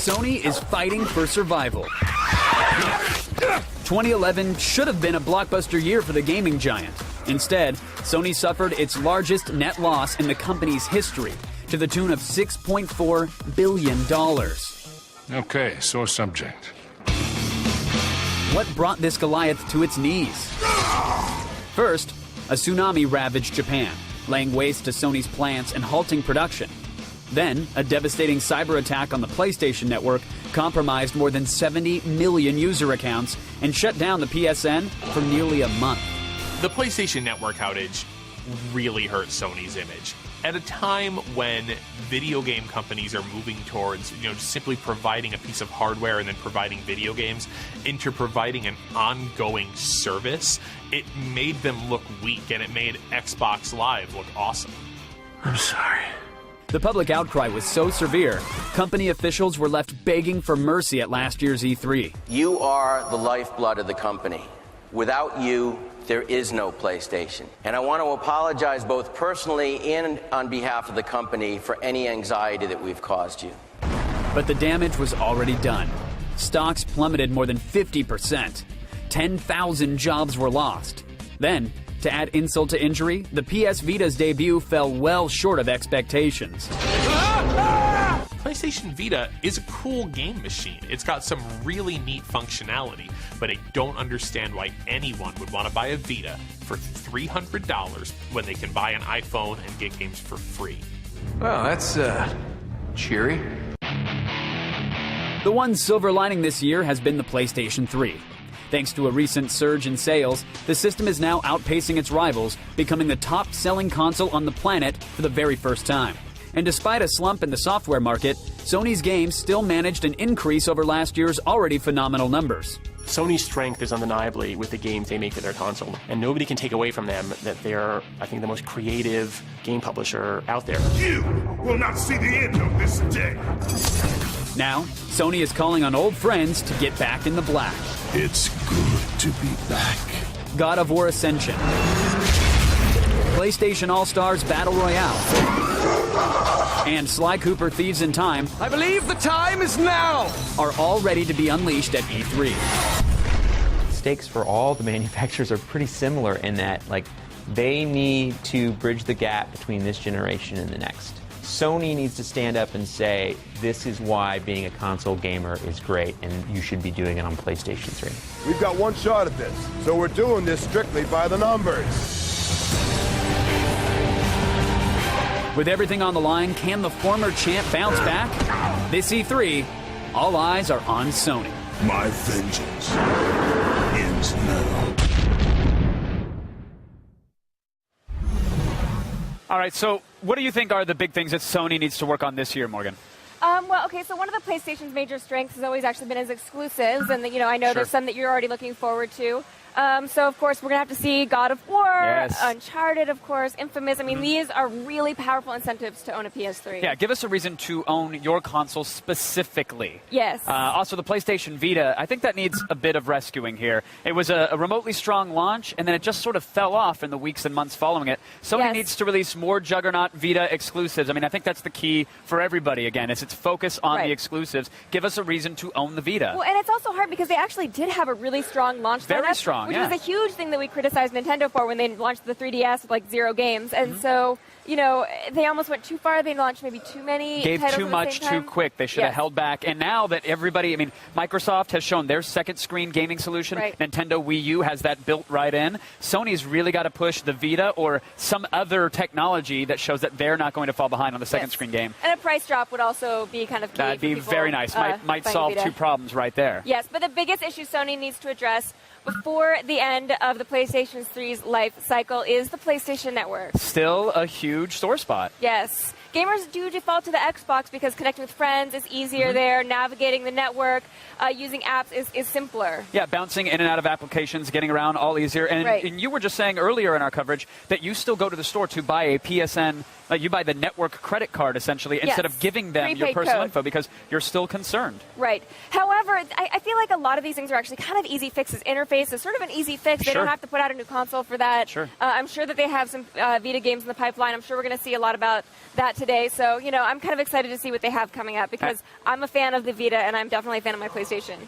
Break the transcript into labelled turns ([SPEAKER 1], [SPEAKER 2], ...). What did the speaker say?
[SPEAKER 1] Sony is fighting for survival. 2011 should have been a blockbuster year for the gaming giant. Instead, Sony suffered its largest net loss in the company's history, to the tune of $6.4 billion.
[SPEAKER 2] Okay, sore subject.
[SPEAKER 1] What brought this Goliath to its knees? First, a tsunami ravaged Japan, laying waste to Sony's plants and halting production. Then, a devastating cyber attack on the PlayStation Network compromised more than 70 million user accounts and shut down the PSN for nearly a month.
[SPEAKER 3] The PlayStation Network outage really hurt Sony's image. At a time when video game companies are moving towards, just simply providing a piece of hardware and then providing video games into providing an ongoing service, it made them look weak and it made Xbox Live look awesome.
[SPEAKER 2] I'm sorry.
[SPEAKER 1] The public outcry was so severe, company officials were left begging for mercy at last year's E3.
[SPEAKER 4] You are the lifeblood of the company. Without you, there is no PlayStation. And I want to apologize both personally and on behalf of the company for any anxiety that we've caused you.
[SPEAKER 1] But the damage was already done. Stocks plummeted more than 50%. 10,000 jobs were lost. Then, to add insult to injury, the PS Vita's debut fell well short of expectations.
[SPEAKER 3] PlayStation Vita is a cool game machine. It's got some really neat functionality, but I don't understand why anyone would want to buy a Vita for $300 when they can buy an iPhone and get games for free.
[SPEAKER 5] Well, that's, cheery.
[SPEAKER 1] The one silver lining this year has been the PlayStation 3. Thanks to a recent surge in sales, the system is now outpacing its rivals, becoming the top-selling console on the planet for the very first time. And despite a slump in the software market, Sony's games still managed an increase over last year's already phenomenal numbers.
[SPEAKER 6] Sony's strength is undeniably with the games they make for their console, and nobody can take away from them that they're, I think, the most creative game publisher out there.
[SPEAKER 7] You will not see the end of this day.
[SPEAKER 1] Now, Sony is calling on old friends to get back in the black.
[SPEAKER 7] It's good to be back.
[SPEAKER 1] God of War Ascension, PlayStation All-Stars Battle Royale, and Sly Cooper Thieves in Time,
[SPEAKER 5] I believe the time is now!
[SPEAKER 1] are all ready to be unleashed at E3.
[SPEAKER 8] Stakes for all the manufacturers are pretty similar in that, they need to bridge the gap between this generation and the next. Sony needs to stand up and say, this is why being a console gamer is great, and you should be doing it on PlayStation 3.
[SPEAKER 9] We've got one shot at this, so we're doing this strictly by the numbers.
[SPEAKER 1] With everything on the line, can the former champ bounce back? This E3, all eyes are on Sony.
[SPEAKER 7] My vengeance ends now.
[SPEAKER 10] All right, so what do you think are the big things that Sony needs to work on this year, Morgan?
[SPEAKER 11] Well, okay, so one of the PlayStation's major strengths has always actually been its exclusives, and I know there's some that you're already looking forward to. So, of course, we're going to have to see God of War, Uncharted, of course, Infamous. I mean, these are really powerful incentives to own a PS3.
[SPEAKER 10] Yeah, give us a reason to own your console specifically.
[SPEAKER 11] Yes.
[SPEAKER 10] Also, the PlayStation Vita, I think that needs a bit of rescuing here. It was a remotely strong launch, and then it just sort of fell off in the weeks and months following it. Sony needs to release more Juggernaut Vita exclusives. I mean, I think that's the key for everybody, again, is its focus on the exclusives. Give us a reason to own the Vita.
[SPEAKER 11] Well, and it's also hard because they actually did have a really strong launch
[SPEAKER 10] Very
[SPEAKER 11] lineup,
[SPEAKER 10] strong,
[SPEAKER 11] which was a huge thing that we criticized Nintendo for when they launched the 3DS with 0 games. And so, they almost went too far. They launched maybe too many
[SPEAKER 10] Gave
[SPEAKER 11] titles
[SPEAKER 10] too
[SPEAKER 11] at
[SPEAKER 10] much
[SPEAKER 11] the same time.
[SPEAKER 10] too quick. They should have held back. And now that everybody, Microsoft has shown their second screen gaming solution. Nintendo Wii U has that built right in. Sony's really got to push the Vita or some other technology that shows that they're not going to fall behind on the second screen game.
[SPEAKER 11] And a price drop would also be kind of key.
[SPEAKER 10] That'd be very nice. Might solve
[SPEAKER 11] Vita.
[SPEAKER 10] 2 problems right there.
[SPEAKER 11] Yes, but the biggest issue Sony needs to address before the end of the PlayStation 3's life cycle is the PlayStation Network.
[SPEAKER 10] Still a huge sore spot.
[SPEAKER 11] Yes. Gamers do default to the Xbox because connecting with friends is easier there. Navigating the network, using apps is simpler.
[SPEAKER 10] Yeah, bouncing in and out of applications, getting around, all easier. And you were just saying earlier in our coverage that you still go to the store to buy a PSN, you buy the network credit card, essentially, instead of giving them your personal info because you're still concerned.
[SPEAKER 11] Right. However, I feel like a lot of these things are actually kind of easy fixes. Interface is sort of an easy fix. They don't have to put out a new console for that. I'm sure that they have some Vita games in the pipeline. I'm sure we're going to see a lot about that today. So, I'm kind of excited to see what they have coming up because I'm a fan of the Vita and I'm definitely a fan of my PlayStation.